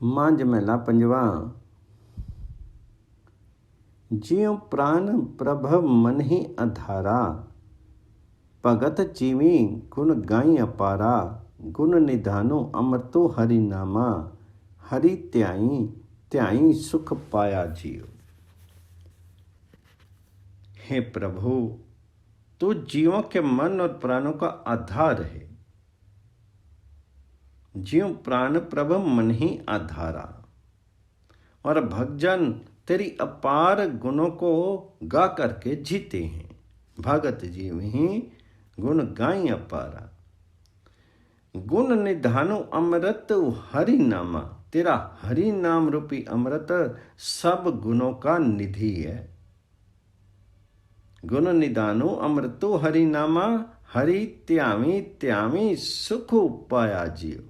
मांझ महला पंजवा। जियो प्राण प्रभव मन ही अधारा, भगत जीवी गुण गाई अपारा। गुण निधानो अमृतो हरि नामा, हरि त्याई त्याई सुख पाया जियो। हे प्रभु, तू जीवों के मन और प्राणों का आधार है। जीव प्राण प्रभ मन ही आधारा, और भक्तजन तेरी अपार गुणों को गा करके जीते हैं। भगत जीव ही गुण गाई अपारा। गुण निधानु अमृत हरि नामा, तेरा हरि नाम रूपी अमृत सब गुणों का निधि है। गुण निधानु अमृतो हरि नामा, हरि त्यामी त्यामी सुख पाया जियो।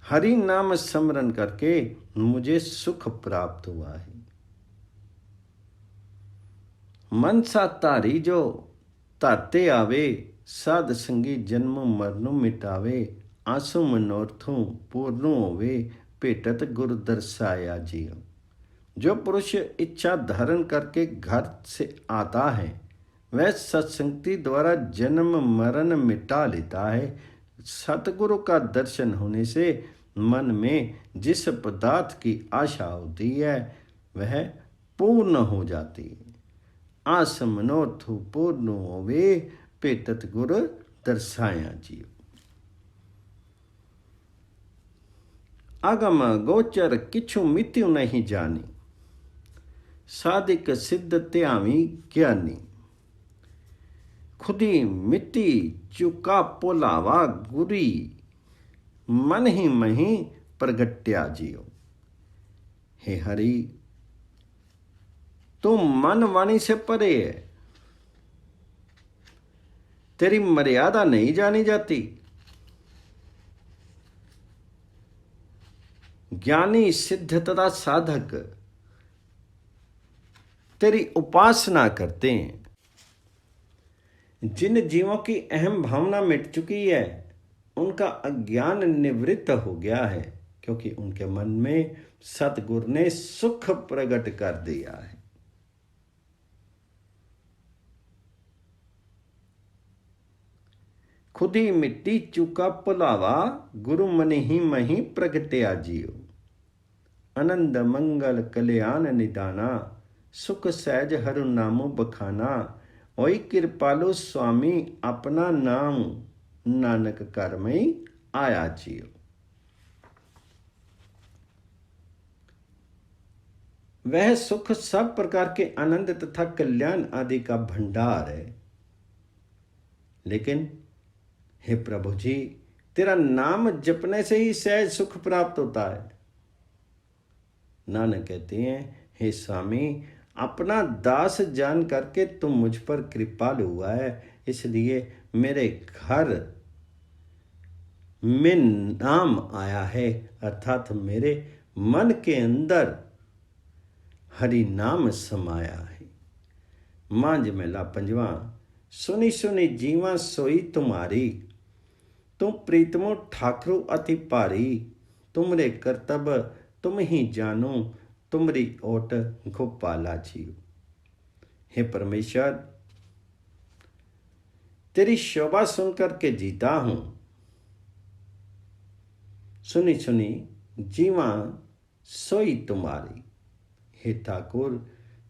हरि नाम स्मरण करके मुझे सुख प्राप्त हुआ है। मनसा तारी जो ताते आवे, साध संगी जन्म मरनु मिटावे। आंसू मनोरथों पूर्ण होवे, भेटत गुरु दर्शाया जियो। जो पुरुष इच्छा धारण करके घर से आता है, वह सत्संगति द्वारा जन्म मरण मिटा लेता है। सतगुरु का दर्शन होने से मन में जिस पदार्थ की आशा होती है वह पूर्ण हो जाती है। आस मनोरथ पूर्ण होवे, भेटत गुर दर्शाया जियो। आगम गोचर किछु मित्यु नहीं जानी, साधिक सिद्ध त्यामी ज्ञानी। खुदी मिट्टी चुका पोलावा गुरी, मन ही मही प्रगट्या जियो। हे हरि, तू मन वाणी से परे है, तेरी मर्यादा नहीं जानी जाती। ज्ञानी सिद्ध तथा साधक तेरी उपासना करते हैं। जिन जीवों की अहम भावना मिट चुकी है, उनका अज्ञान निवृत्त हो गया है, क्योंकि उनके मन में सतगुरु ने सुख प्रकट कर दिया है। खुदी मिट्टी चुका पुलावा, गुरु मन ही मही प्रगट्या जियो। आनंद मंगल कल्याण निदाना, सुख सहज हरु नामो बखाना। ओई कृपालु स्वामी अपना नाम, नानक कर में आया जियो। वह सुख सब प्रकार के आनंद तथा कल्याण आदि का भंडार है। लेकिन हे प्रभु जी, तेरा नाम जपने से ही सहज सुख प्राप्त होता है। नानक कहते हैं, हे स्वामी, अपना दास जान करके तुम मुझ पर कृपालु हुआ है, इसलिए मेरे घर में नाम आया है, अर्थात मेरे मन के अंदर हरि नाम समाया है। मांझ महला पंजवा। सुनी सुनी जीवा सोई तुम्हारी, तुम प्रीतमो ठाकुर अति भारी। तुमरे कर्तव्य तुम ही जानो, तुमरी ओट गोपाला जियो। हे परमेश्वर, तेरी शोभा सुनकर के जीता हूं। सुनी सुनी जीवा सोई तुम्हारी। हे ठाकुर,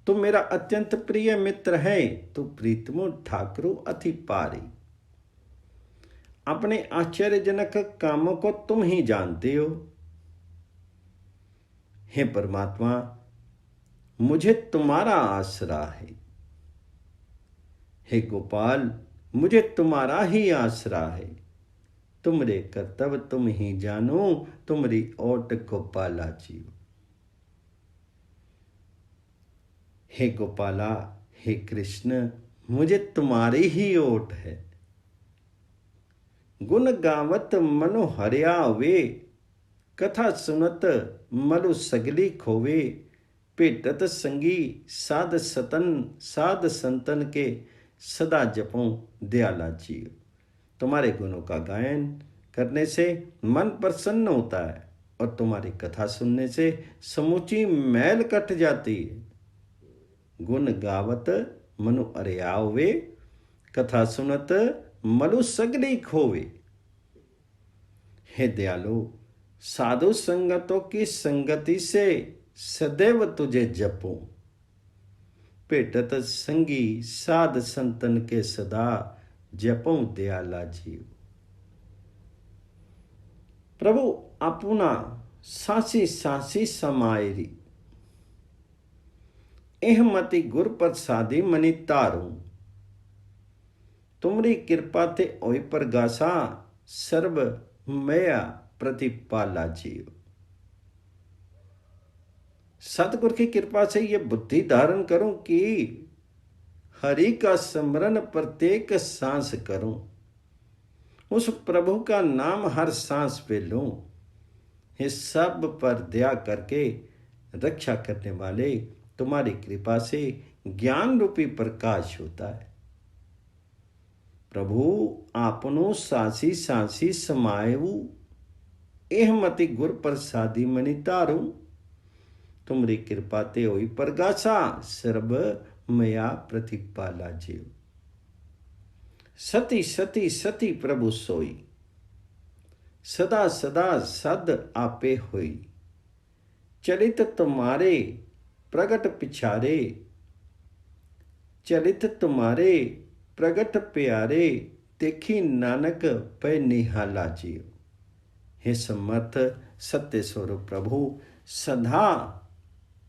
तू मेरा अत्यंत प्रिय मित्र है, तू प्रीतमो ठाकुर अति पारी। अपने आश्चर्यजनक कामों को तुम ही जानते हो। हे परमात्मा, मुझे तुम्हारा आसरा है। हे गोपाल, मुझे तुम्हारा ही आसरा है। तुमरे कर्तव्य तुम ही जानो, तुमरी ओट गोपाला जियो। हे गोपाला, हे कृष्ण, मुझे तुम्हारी ही ओट है। गुण गावत मनो हरिया वे, कथा सुनत मलु सगली खोवे। भेटत संगी साध संतन के, सदा जपों दयाला जियो। तुम्हारे गुणों का गायन करने से मन प्रसन्न होता है और तुम्हारी कथा सुनने से समूची मैल कट जाती है। गुण गावत मनु अरियावे, कथा सुनत मलु सगली खोवे। हे दयालु, साधु संगतों की संगति से सदैव तुझे जपूं। भेटत संगी साध संतन के सदा, जपूं दयाला जीव। प्रभु अपना सासी सासी समायरी, एह मति गुर प्रसादी मनि तारू। तुमरी कृपा ते ओय प्रगासा, सर्व मया प्रतिपाला जीव। सतगुर की कृपा से ये बुद्धि धारण करूं कि हरि का स्मरण प्रत्येक सांस करूं, उस प्रभु का नाम हर सांस पे लूं। ये सब पर दया करके रक्षा करने वाले तुम्हारी कृपा से ज्ञान रूपी प्रकाश होता है। प्रभु आपनो सासी सासी समायु, एह मति गुर प्रसादी मनि तारू। तुमरी कृपा ते होई प्रगासा, सर्व मया प्रतिपाला जीव। सती सती सती प्रभु सोई, सदा सदा सद आपे होई। चलित तुम्हारे प्रगट पिछारे, चलित तुम्हारे प्रगट प्यारे। देखी नानक पै निहाला जीव। हे समर्थ सत्य स्वरूप प्रभु, सदा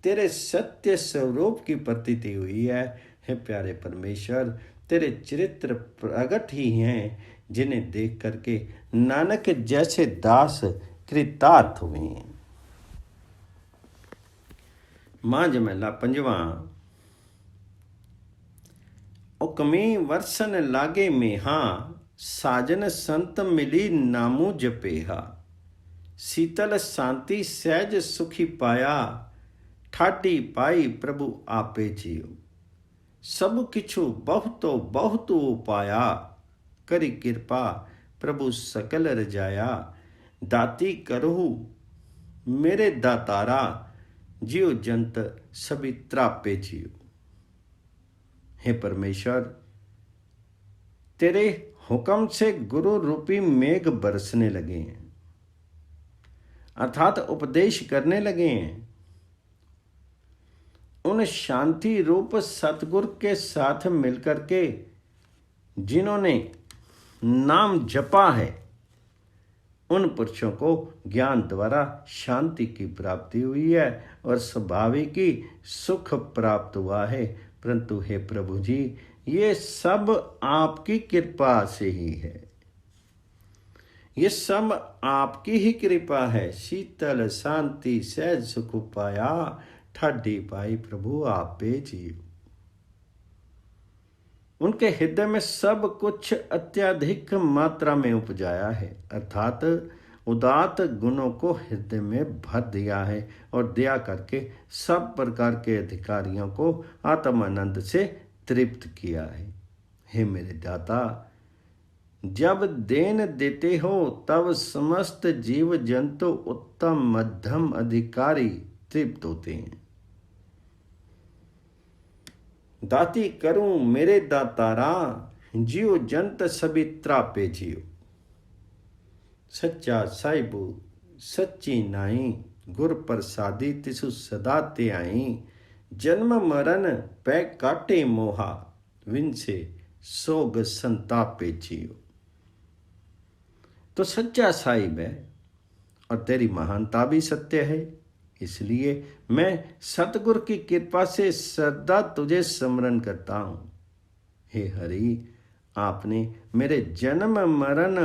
तेरे सत्य स्वरूप की प्रतीति हुई है। हे प्यारे परमेश्वर, तेरे चरित्र प्रगट ही हैं, जिन्हें देख करके नानक जैसे दास कृतार्थ हुए हैं। मांझ महला पंजवा। उकमी वर्षन लागे मेहा, साजन संत मिली नामू जपेहा। शीतल शांति सहज सुखी पाया, ठाटी पाई प्रभु आपे जीव। सब किछु बहुतो बहुतो पाया, करी कृपा प्रभु सकल रजाया। दाती करहु मेरे दातारा, जीव जंत सभी त्रापे जीव। हे परमेश्वर, तेरे हुक्म से गुरु रूपी मेघ बरसने लगे हैं, अर्थात उपदेश करने लगे हैं। उन शांति रूप सतगुरु के साथ मिलकर के जिन्होंने नाम जपा है, उन पुरुषों को ज्ञान द्वारा शांति की प्राप्ति हुई है और स्वाभाविक ही सुख प्राप्त हुआ है। परंतु हे प्रभु जी, ये सब आपकी कृपा से ही है, ये सब आपकी ही कृपा है। शीतल शांति सहज सुख पाया, ठाडी पाई प्रभु आपे जीव। उनके हृदय में सब कुछ अत्यधिक मात्रा में उपजाया है, अर्थात उदात गुणों को हृदय में भर दिया है और दया करके सब प्रकार के अधिकारियों को आत्मानंद से तृप्त किया है। हे मेरे दाता, जब देन देते हो तब समस्त जीव जंतु उत्तम मध्यम अधिकारी तृप्त होते हैं। दाती करूं मेरे दातारा, जीव जंत सभी त्रापे जीव। सच्चा साहिबू सच्ची नाई, गुर प्रसादी तिसु सदा ते आई। जन्म मरण पै काटे मोहा, विनसे सोग संतापे जीव। तो सच्चा साहिब है और तेरी महानता भी सत्य है, इसलिए मैं सतगुरु की कृपा से सदा तुझे स्मरण करता हूँ। हे हरि, आपने मेरे जन्म मरण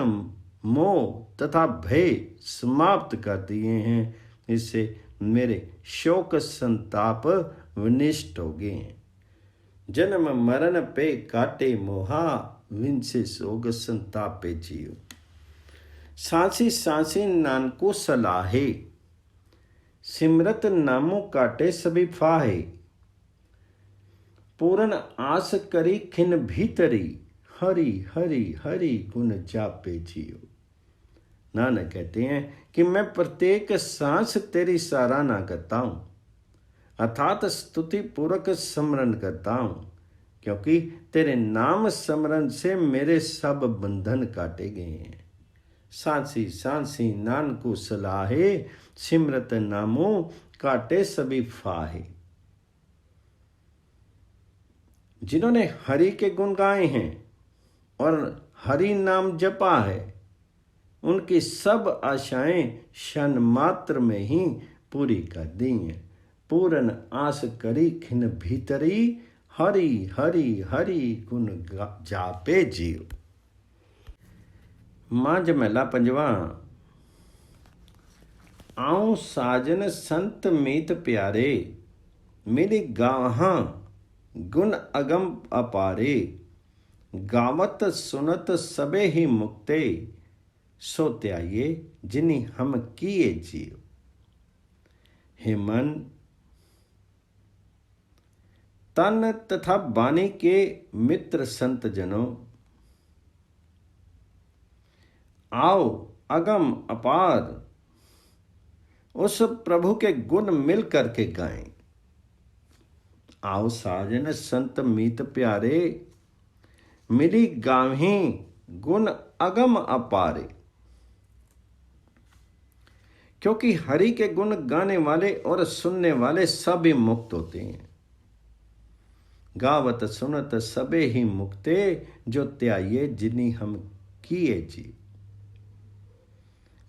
मोह तथा भय समाप्त कर दिए हैं, इससे मेरे शोक संताप विनिष्ट हो गए हैं। जन्म मरण पे काटे मोहा, विनसे सोग संतापे जीव। सांसी सांसी नानको सलाहे, सिमरत नामो काटे सभी फाहे। पूर्ण आस करी खिन भीतरी, हरि हरि हरि गुण जापे जीव। नानक कहते हैं कि मैं प्रत्येक सांस तेरी सराहना करता हूँ, अर्थात स्तुति पूर्वक स्मरण करता हूँ, क्योंकि तेरे नाम स्मरण से मेरे सब बंधन काटे गए हैं। सांसी सांसी नानकु सलाहे, सिमरत नामो काटे सभी फाहे। जिन्होंने हरि के गुण गाए हैं और हरि नाम जपा है, उनकी सब आशाएं क्षण मात्र में ही पूरी कर दी हैं। पूरन आस करी खिन भीतरी, हरि हरि हरि गुण जापे जीव। मांझ महला पंजवा। आऊं साजन संत मीत प्यारे, मिली गाहां गुण अगम अपारे। गावत सुनत सबे ही मुक्ते, सो त्याये जिन्हीं हम किए जीव। हे मन, तन तथा वाणी के मित्र संत जनों, आओ अगम अपार उस प्रभु के गुण मिल करके गाएं। आओ साजन संत मीत प्यारे, मिली गावें गुण अगम अपारे। क्योंकि हरि के गुण गाने वाले और सुनने वाले सभी मुक्त होते हैं। गावत सुनत सबे ही मुक्ते, जो त्याये जिन्हीं हम किए जी।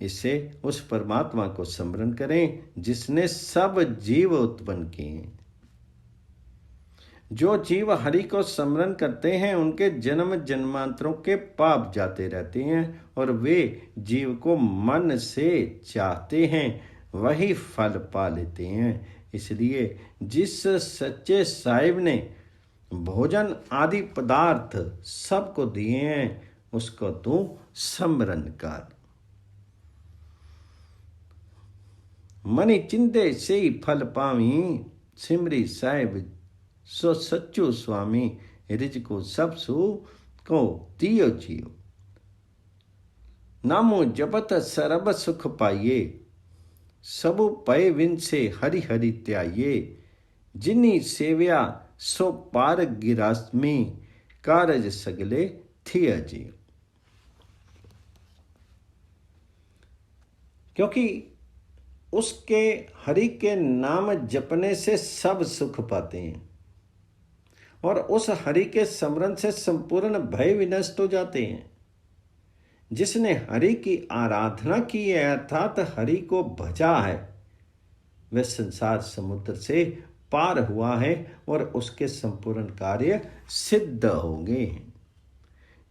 इससे उस परमात्मा को स्मरण करें जिसने सब जीव उत्पन्न किए हैं। जो जीव हरि को स्मरण करते हैं उनके जन्म जन्मांतरों के पाप जाते रहते हैं और वे जीव को मन से चाहते हैं वही फल पा लेते हैं। इसलिए जिस सच्चे साहिब ने भोजन आदि पदार्थ सबको दिए हैं उसको तू स्मरण कर। मनि चिंते से ही फल पावी, सिमरी साहिब सो सच्चो स्वामी। रिज को सब सु को दियो जियो, नामो जपत सरब सुख पाइये। सबु पय विन से हरि हरि त्याये, जिन्नी सेव्या सो पार गिरास्मी। कारज सगले थिया जी। क्योंकि उसके हरि के नाम जपने से सब सुख पाते हैं और उस हरि के स्मरण से संपूर्ण भय विनष्ट हो जाते हैं। जिसने हरि की आराधना की है अर्थात हरि को भजा है, वह संसार समुद्र से पार हुआ है और उसके संपूर्ण कार्य सिद्ध हो गए हैं।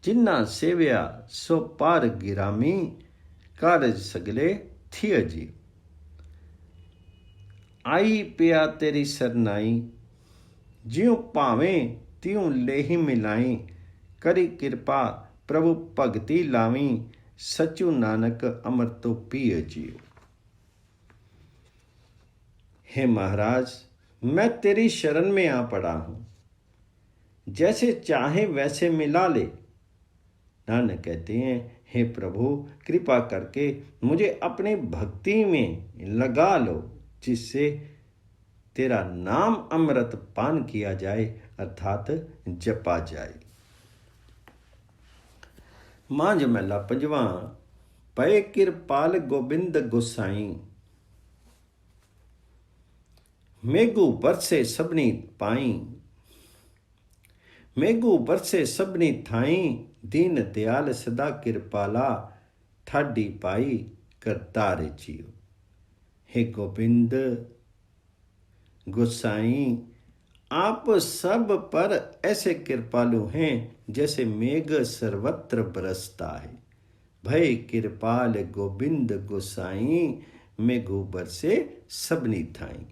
जिन्ना सेव्या सो पार गिरामी, कारज सगले थिय जी। आई पिया तेरी सरनाई, ज्यों पावें त्यों लेहि मिलाई। करी कृपा प्रभु भगति लावी, सचु नानक अमृतो पिय जियो। हे महाराज, मैं तेरी शरण में आ पड़ा हूं, जैसे चाहे वैसे मिला ले। नानक कहते हैं, हे प्रभु कृपा करके मुझे अपनी भक्ति में लगा लो, जिससे तेरा नाम अमृत पान किया जाए अर्थात जपा जाए। मांझ महला पंजवा। पय कृपाल गोबिंद गोसाई, मेघू बरसे सबनी पाई। मेघू बरसे सबनी थाई, दीन दयाल सदा कृपाला। ठाडी पाई करतारे जियो। हे गोविंद गोसाई, आप सब पर ऐसे कृपालु हैं जैसे मेघ सर्वत्र बरसता है। भय कृपाल गोविंद गोसाई, मेघू बरसे सबनी थाई।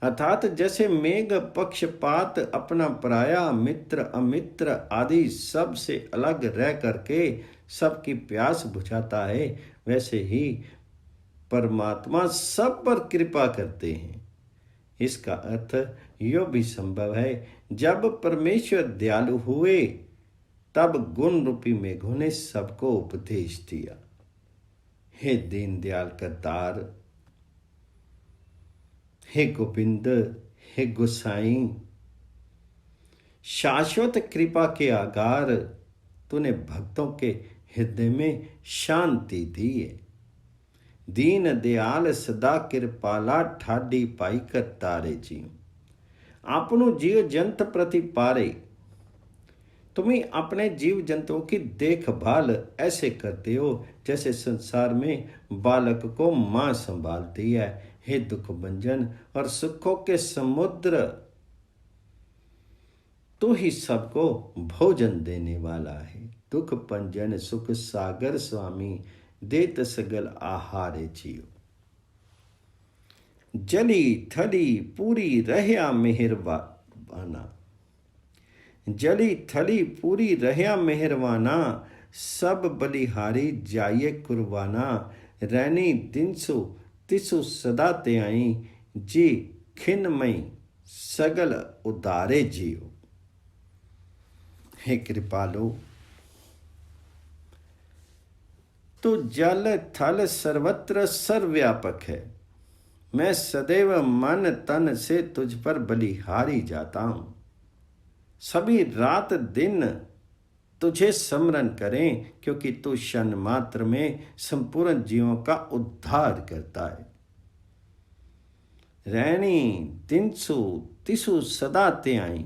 अर्थात जैसे मेघ पक्षपात अपना पराया मित्र अमित्र आदि सब से अलग रह करके सबकी प्यास बुझाता है, वैसे ही परमात्मा सब पर कृपा करते हैं। इसका अर्थ यो भी संभव है, जब परमेश्वर दयालु हुए तब गुण रूपी मेघों ने सबको उपदेश दिया। हे दीन दयाल करतार, हे गोविंद, हे गोसाई, शाश्वत कृपा के आगार, तूने भक्तों के हृदय में शांति दी है। दीन दयाल सदा कृपाला, ठाडी पाई कर तारे जी। आपनु जीव जंत प्रति पारे, तुम्हें अपने जीव जंतुओं की देखभाल ऐसे करते हो जैसे संसार में बालक को मां संभालती है। हे दुख भंजन और सुखों के समुद्र, तू ही सबको भोजन देने वाला है। दुख भंजन सुख सागर स्वामी, देत सगल आहारे जियो। जली थली पूरी रहया मेहरबाना, जली थली पूरी रहया मेहरबाना, सब बलिहारी जाइए कुर्बाना। रैनी दिनसु तिसु सदा ते आई, जी खिनमई सगल उदारे जियो। हे कृपालु, तू जल थल सर्वत्र सर्वव्यापक है। मैं सदैव मन तन से तुझ पर बलिहारी जाता हूं। सभी रात दिन तुझे स्मरण करें, क्योंकि तू क्षण मात्र में संपूर्ण जीवों का उद्धार करता है। रैनी दिनसु तिसु सदा ते आई,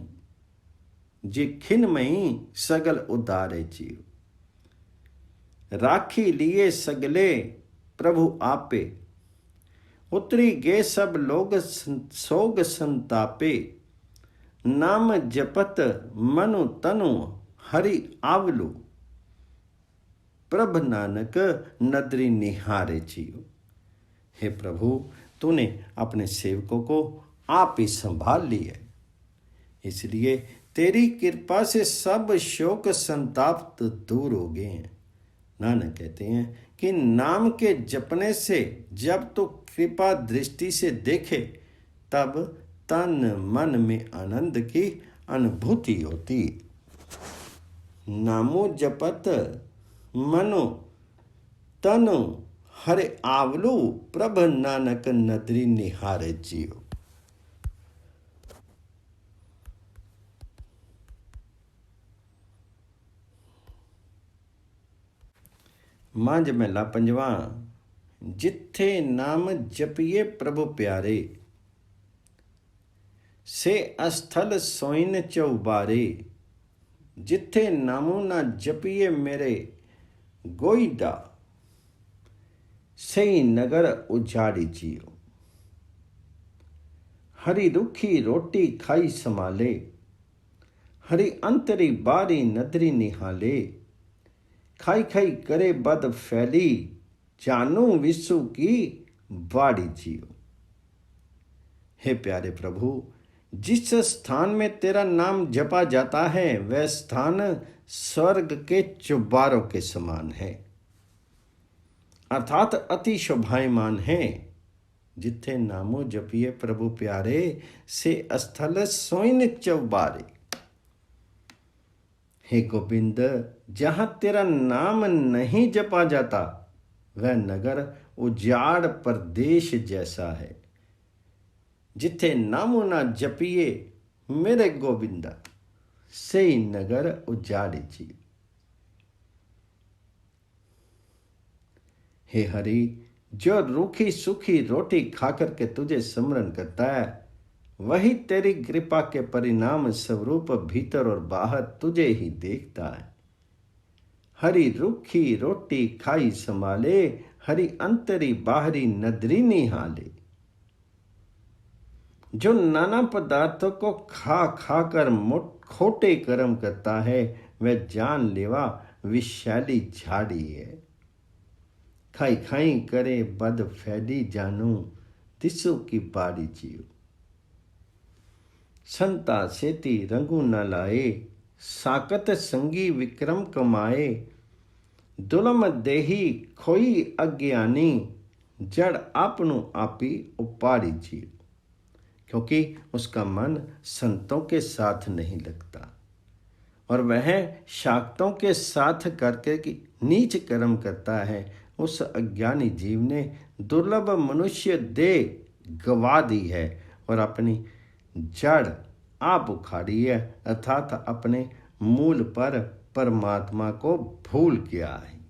जे खिनमई सगल उदारे जीव। राखी लिए सगले प्रभु आपे, उतरी गे सब लोग सोग संतापे। नाम जपत मनु तनु हरि आवलु, प्रभ नानक नदरी निहारे जियो। हे प्रभु, तूने अपने सेवकों को आप ही संभाल लिया, इसलिए तेरी कृपा से सब शोक संताप तो दूर हो गए हैं। नानक कहते हैं कि नाम के जपने से जब तो कृपा दृष्टि से देखे, तब तन मन में आनंद की अनुभूति होती। नामो जपत मनो तनु हरे आवलू, प्रभ नानक नदरी निहारे जियो। मांझ महला पंजवा। जिथे नाम जपिए प्रभु प्यारे, से अस्थल सोइन चौबारे। जिथे नामो ना जपिए मेरे गोईडा, सही नगर उजाड़ी जियो। हरी रुखी रोटी खाई संभाले, हरी अंतरी बारी नदरी निहाले। खाई खाई करे बद फैली, जानू विसु की बाड़ी जियो। हे प्यारे प्रभु, जिस स्थान में तेरा नाम जपा जाता है, वह स्थान स्वर्ग के चुबारों के समान है, अर्थात अति शोभायमान है। जिथे नामो जपिए प्रभु प्यारे, से स्थल सोइन चौबारे। हे गोविंद, जहां तेरा नाम नहीं जपा जाता, वह नगर उजाड़ प्रदेश जैसा है। जिथे नामो ना जपिए मेरे गोविंदा, से नगर उजाड़ी जी। हे हरि, जो रूखी सूखी रोटी खाकर के तुझे स्मरण करता है, वही तेरी कृपा के परिणाम स्वरूप भीतर और बाहर तुझे ही देखता है। हरी रूखी रोटी खाई संभाले, हरी अंतरी बाहरी नदरी निहाले। जो नाना पदार्थों को खा खाकर खोटे कर्म करता है, वह जानलेवा विषैली झाड़ी है। खाई खाई करे बद फैली, जानू तिसु की बाड़ी जियो। संता सेती रंगू न लाए, साकत संगी विक्रम कमाए। दुलम देही खोई अज्ञानी, जड़ आपनु आपी उपाड़ी जियो। क्योंकि उसका मन संतों के साथ नहीं लगता और वह शाक्तों के साथ करके नीच कर्म करता है, उस अज्ञानी जीव ने दुर्लभ मनुष्य देह गवा दी है और अपनी जड़ आप उखाड़ी है, अर्थात अपने मूल पर परमात्मा को भूल गया है।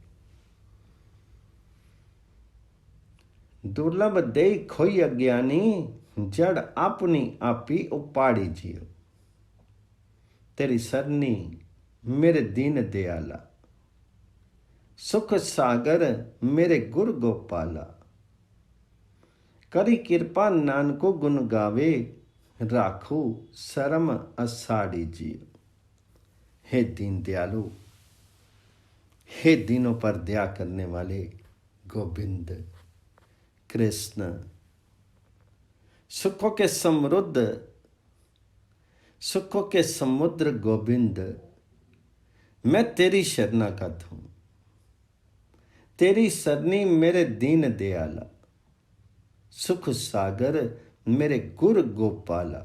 दुर्लभ देह खोई अज्ञानी, जड़ अपनी आपी उपाड़ी जियो। तेरी सरनी मेरे दीन दयाला, सुख सागर मेरे गुर गोपाला। करी कृपा नानको गुण गावे, राखू शरम असाड़ी जियो। हे दीन दयालु, हे दीनों पर दया करने वाले गोविंद कृष्ण, सुखों के समृद्ध, सुखों के समुद्र गोविंद, मैं तेरी शरणागत हूं। तेरी सरनी मेरे दीन दयाला, सुख सागर मेरे गुर गोपाला।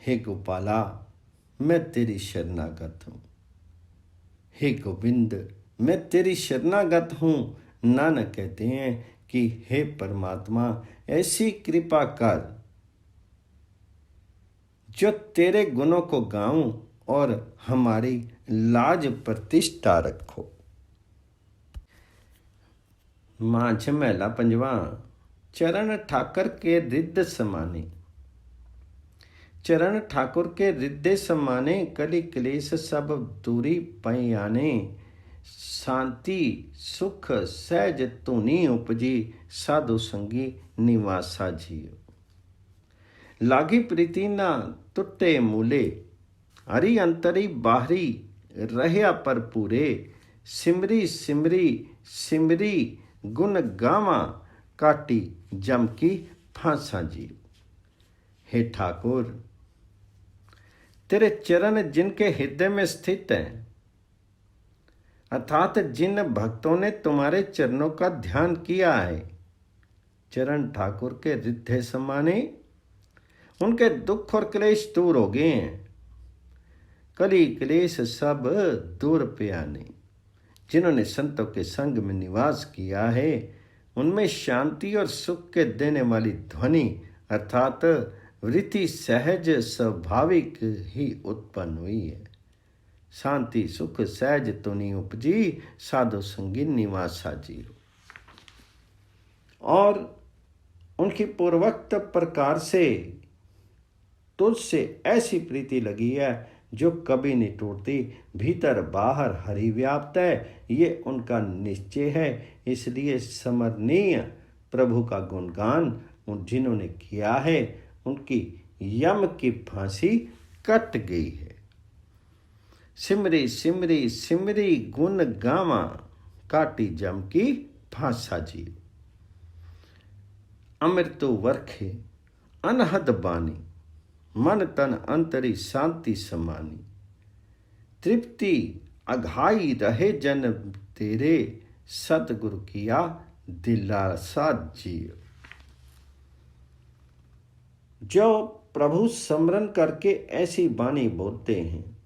हे गोपाला, मैं तेरी शरणागत हूं। हे गोविंद, मैं तेरी शरणागत हूं। नानक कहते हैं कि हे परमात्मा, ऐसी कृपा कर जो तेरे गुणों को गाऊं और हमारी लाज प्रतिष्ठा रखो। मांझ महला पंजवा। चरण ठाकर के रिद्ध समाने। चरण ठाकुर के रिद्धे समाने, कली क्लेश सब दूरी पै आने। शांति सुख सहज धुनी उपजी, साधु संगी निवासा जियो। लागी प्रीति ना टुटे मूले, हरि अंतरी बाहरी रहया पर पूरे। सिमरी सिमरी सिमरी गुण गावा, काटी जम की फांसा जी। हे ठाकुर, तेरे चरण जिनके हृदय में स्थित हैं, अर्थात जिन भक्तों ने तुम्हारे चरणों का ध्यान किया है, चरण ठाकुर के रिद्धे समाने, उनके दुख और क्लेश दूर हो गए हैं। कली क्लेश सब दूर पे आने। जिन्होंने संतों के संग में निवास किया है, उनमें शांति और सुख के देने वाली ध्वनि अर्थात वृत्ति सहज स्वाभाविक ही उत्पन्न हुई है। शांति सुख सहज तुनि उपजी, साधु संगी निवासा जीरो। और उनकी पूर्वोक्त प्रकार से तुझसे ऐसी प्रीति लगी है जो कभी नहीं टूटती। भीतर बाहर हरि व्याप्त है, ये उनका निश्चय है। इसलिए स्मरणीय प्रभु का गुणगान जिन्होंने किया है, उनकी यम की फांसी कट गई है। सिमरी सिमरी सिमरी गुण गावा, काटी जम की फांसा जी। अमृतो वर्खे अनहद बानी, मन तन अंतरी शांति समानी। तृप्ति अघाई रहे जन तेरे, सतगुरु किया दिलासा जियो। जो प्रभु स्मरण करके ऐसी वाणी बोलते हैं,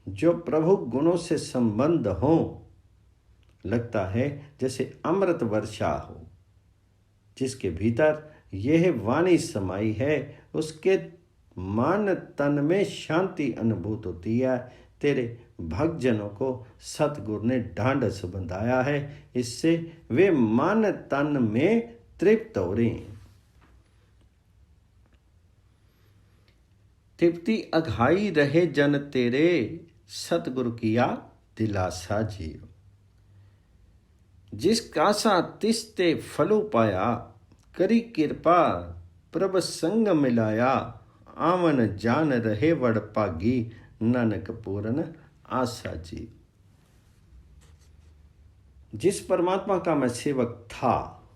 जो प्रभु गुणों से संबंध हो, लगता है जैसे अमृत वर्षा हो। जिसके भीतर यह वाणी समाई है, उसके मन तन में शांति अनुभूत होती है। तेरे भक्तजनों को सतगुरु ने ढांढस बंधाया है, इससे वे मन तन में तृप्त हो रहे हैं। तृप्ति अघाई रहे जन तेरे, सतगुरु किया दिलासा जियो। जिस कासा तिस्ते फलो पाया, करी कृपा प्रभ संग मिलाया। आवन जान रहे वड़ पागी, नानक पूरन आशा जी। जिस परमात्मा का मैं सेवक था,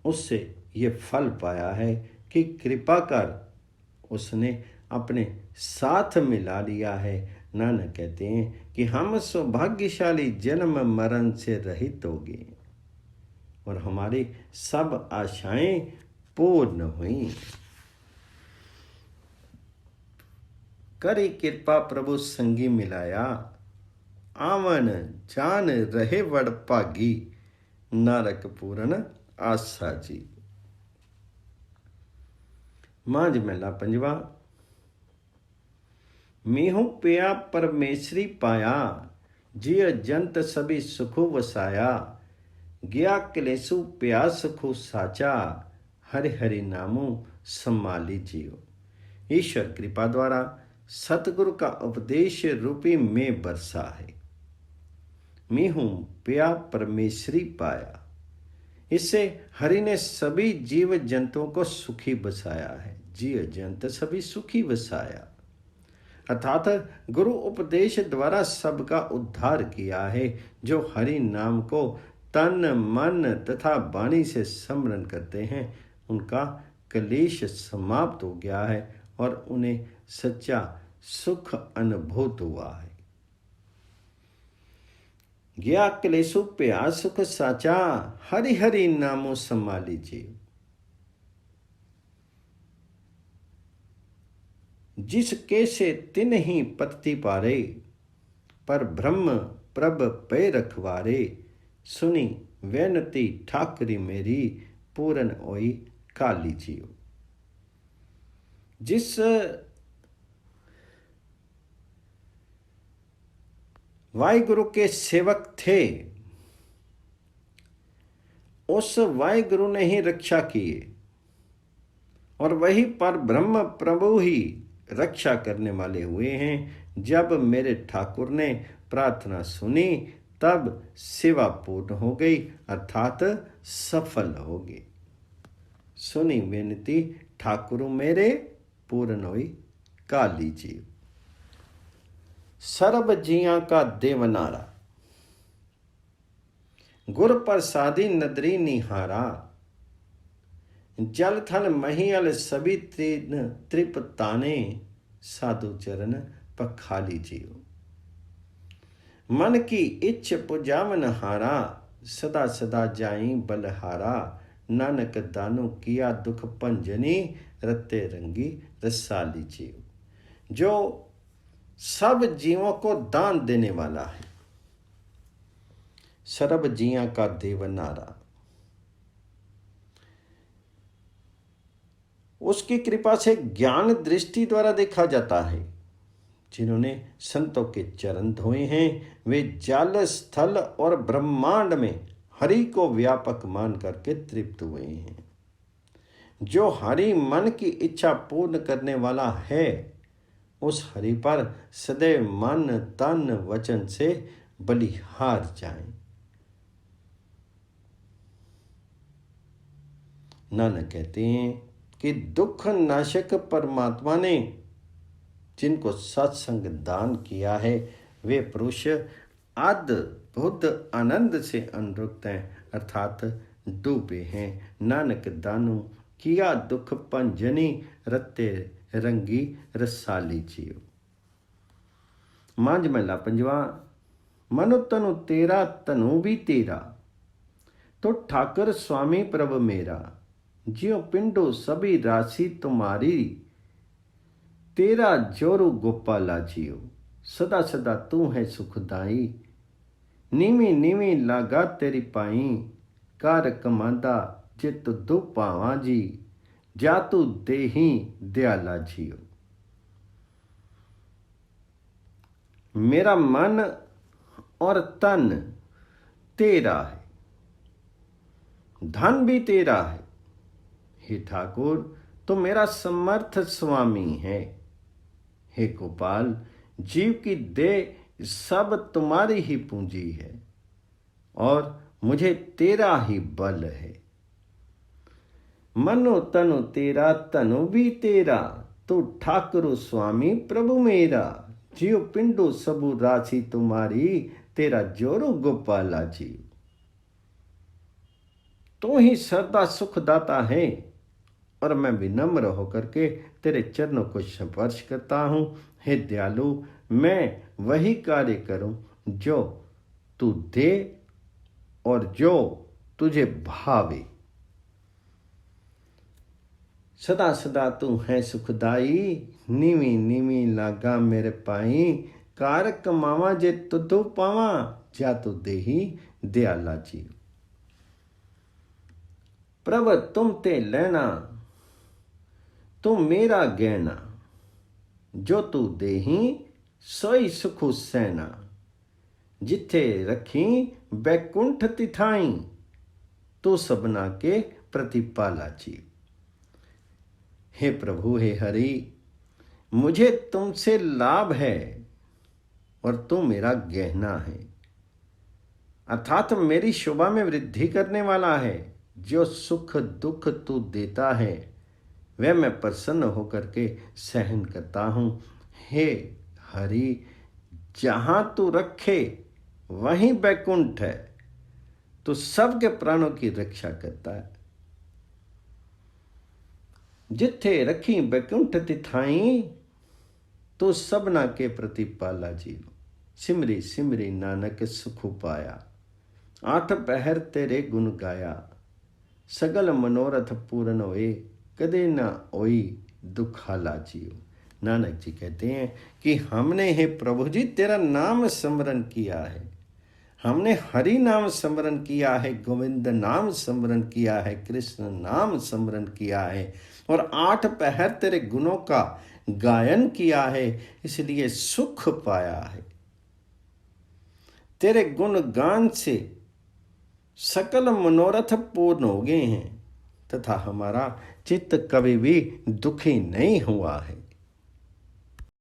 उससे ये फल पाया है कि कृपा कर उसने अपने साथ मिला लिया है। नानक कहते हैं कि हम सौभाग्यशाली जन्म मरण से रहित हो गए और हमारी सब आशाएं पूर्ण हुई। करी कृपा प्रभु संगी मिलाया, आवन जान रहे वड भागी, नारक पूरन आसा जी। मांझ महला पंजवा। मीहू पिया परमेश्वरी पाया, जिय जंत सभी सुखो वसाया। गया क्लेशु प्या सुखो साचा, हरि हरि नामो सम्माली जियो। ईश्वर कृपा द्वारा सतगुरु का उपदेश रूपी में बरसा है। मीहू पिया परमेश्वरी पाया, इससे हरि ने सभी जीव जंतुओं को सुखी बसाया है। जीव जंत सभी सुखी बसाया, अर्थात गुरु उपदेश द्वारा सबका उद्धार किया है। जो हरि नाम को तन मन तथा वाणी से स्मरण करते हैं, उनका क्लेश समाप्त हो गया है और उन्हें सच्चा सुख अनुभूत हुआ है। गया क्लेशु प्या सुख साचा, हरि हरि नामो सम्माली जी। जिसके से तिन ही पति पारे, पर ब्रह्म प्रभ पे रखवारे। सुनी वेनती ठाकरी मेरी, पूरन होई काली जियो। जिस वाहिगुरु के सेवक थे, उस वाहिगुरु ने ही रक्षा किए और वही पर ब्रह्म प्रभु ही रक्षा करने वाले हुए हैं। जब मेरे ठाकुर ने प्रार्थना सुनी, तब सेवा पूर्ण हो गई, अर्थात सफल हो गई। सुनी बेनती ठाकुर मेरे, पूर्ण हुई काली जी। सर्ब जिया का देवनारा, गुर प्रसादी नदरी निहारा। जल थल महियल सभी तीन त्रिपताने, साधु चरण पखाली जियो। मन की इच्छ पुजावन हारा, सदा सदा जाई बलहारा। नानक दानो किया दुख भंजनी, रत्ते रंगी रसाली जियो। जो सब जीवों को दान देने वाला है, सर्ब जिया का देवनारा, उसकी कृपा से ज्ञान दृष्टि द्वारा देखा जाता है। जिन्होंने संतों के चरण धोए हैं, वे जल स्थल और ब्रह्मांड में हरि को व्यापक मान करके तृप्त हुए हैं। जो हरि मन की इच्छा पूर्ण करने वाला है, उस हरि पर सदैव मन तन वचन से बलिहार जाएं। नानक कहते हैं कि दुख नाशक परमात्मा ने जिनको सत्संग दान किया है, वे पुरुष अद्भुत आनंद से अनुरक्त हैं, अर्थात डूबे हैं। नानक दानु किया दुख भंजनी, रत्ते रंगी रसाली जियो। मांझ महला पंजवा। मनो तनु तेरा तनु भी तेरा, तो ठाकर स्वामी प्रभ मेरा। जियो पिंडो सभी राशि तुम्हारी, तेरा जोरू गोपाला जियो। सदा सदा तू है सुखदाई, नीवी नीवी लागा तेरी पाई। कार कमांदा जित दो पावा जी, जातु देही दयाला जियो। मेरा मन और तन तेरा है, धन भी तेरा है। हे ठाकुर, तो मेरा समर्थ स्वामी है। हे गोपाल, जीव की देह सब तुम्हारी ही पूंजी है और मुझे तेरा ही बल है। मनो तनु तेरा तनु भी तेरा, तो ठाकुर स्वामी प्रभु मेरा। जियो पिंडो सबु राशि तुम्हारी, तेरा जोरो गोपाला जी। तू ही सदा सुखदाता है और मैं विनम्र होकर के तेरे चरणों को स्पर्श करता हूँ। हे दयालु, मैं वही कार्य करूँ जो तू दे और जो तुझे भावे। सदा सदा तू है सुखदाई, नीवी नीवी लागा मेरे पाई। कार कमावा जे तुधो पावा, जा तो देही दयाला जीव। प्रभ तुम ते लेना, तुम मेरा गहना, जो तू देही सोई सुखु सैना। जिथे रखी बैकुंठ तिठाई, तो सबना के प्रतिपाला जीव। हे प्रभु हे हरि, मुझे तुमसे लाभ है और तू मेरा गहना है, अर्थात मेरी शोभा में वृद्धि करने वाला है। जो सुख दुख तू देता है वह मैं प्रसन्न होकर के सहन करता हूँ। हे हरि, जहाँ तू रखे वहीं बैकुंठ है, तो सबके प्राणों की रक्षा करता है। जिथे रखी बैकुंठ तिथाई, तो सबना के प्रतिपाला जीव। सिमरी सिमरी नानक सुख पाया, आठ पहर तेरे गुण गाया। सगल मनोरथ पूर्ण होए, कदे न होई दुखाला जीव। नानक जी कहते हैं कि हमने हे प्रभु जी तेरा नाम स्मरण किया है, हमने हरि नाम स्मरण किया है, गोविंद नाम स्मरण किया है, कृष्ण नाम स्मरण किया है, और 8 पहर तेरे गुणों का गायन किया है, इसलिए सुख पाया है। तेरे गुण गान से सकल मनोरथ पूर्ण हो गए हैं, तथा हमारा चित्त कभी भी दुखी नहीं हुआ है।